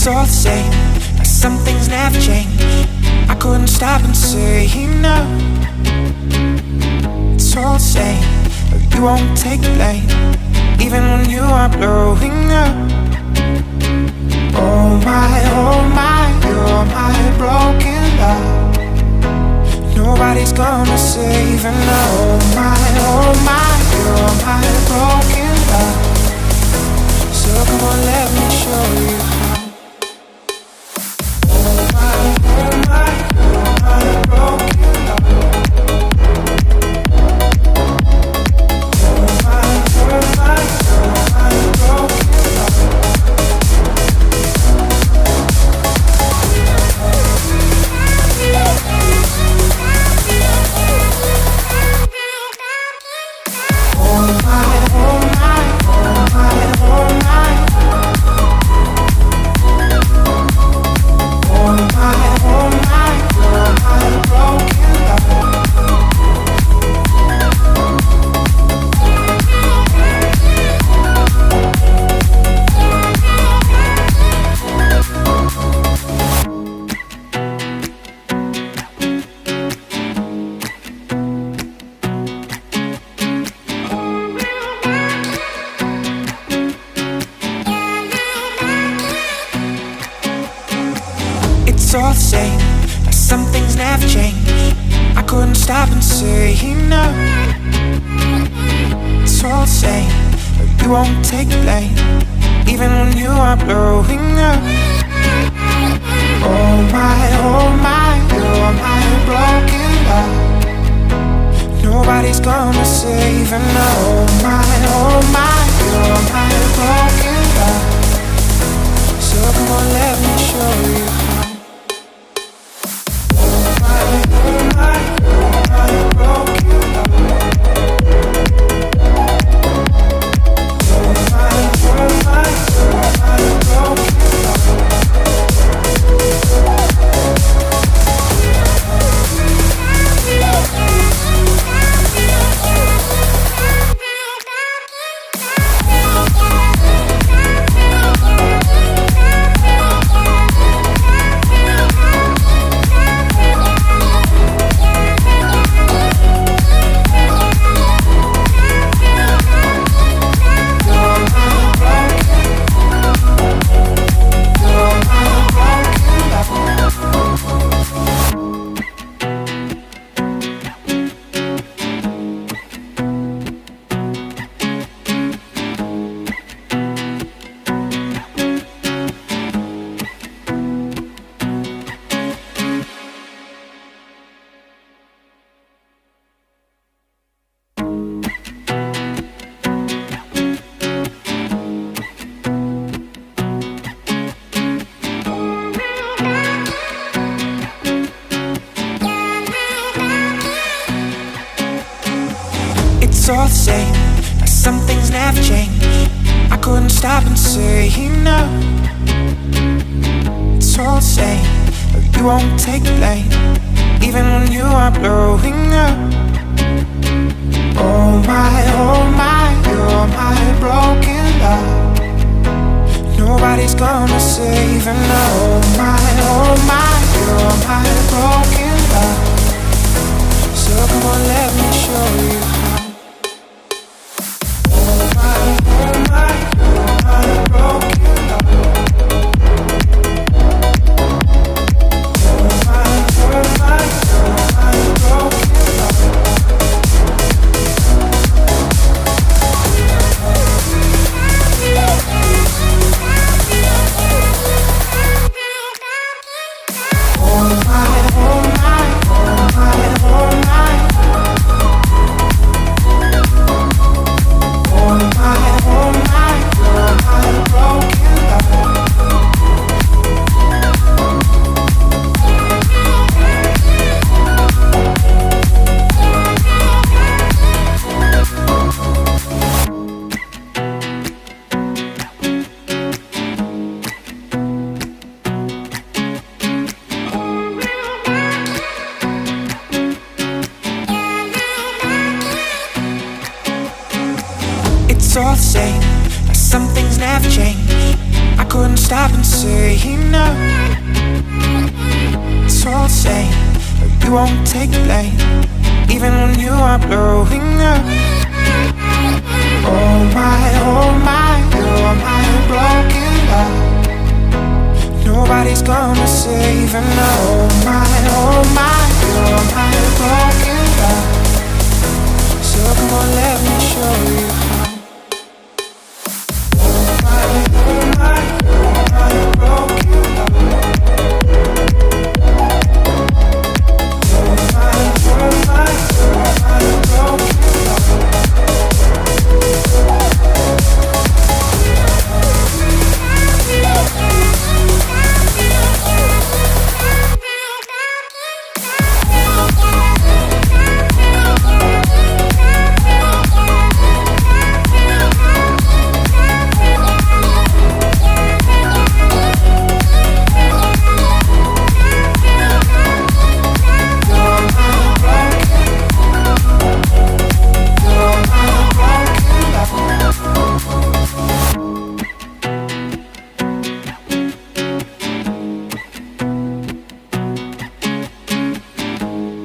It's all the same, like some things never change. I couldn't stop and say no. It's all the same, but you won't take the blame, even when you are blowing up. Oh my, you're my broken love. Nobody's gonna save her now. Oh my, you're my broken love. So come on, let me show you how. Oh my, you're my broken love. Oh my, you're my broken love. It's all the same, like some things never change. I couldn't stop and say no. It's all the same, but you won't take the blame, even when you are blowing up. Oh my, you're my broken love. Nobody's gonna save her now. Oh my, you're my broken love. So come on, let me show you how. It's all the same, like some things never change. I couldn't stop and say no. It's all the same, but you won't take the blame, even when you are blowing up. Oh my, you're my broken love. Nobody's gonna save her now. Oh my, you're my broken love. So come on, let me show you how. Broken stop and say enough. It's all the same, but you won't take the blame, even when you are blowing up. Oh my, you're my broken love. Nobody's gonna save and oh my, you're my broken love. So come on, let me show you.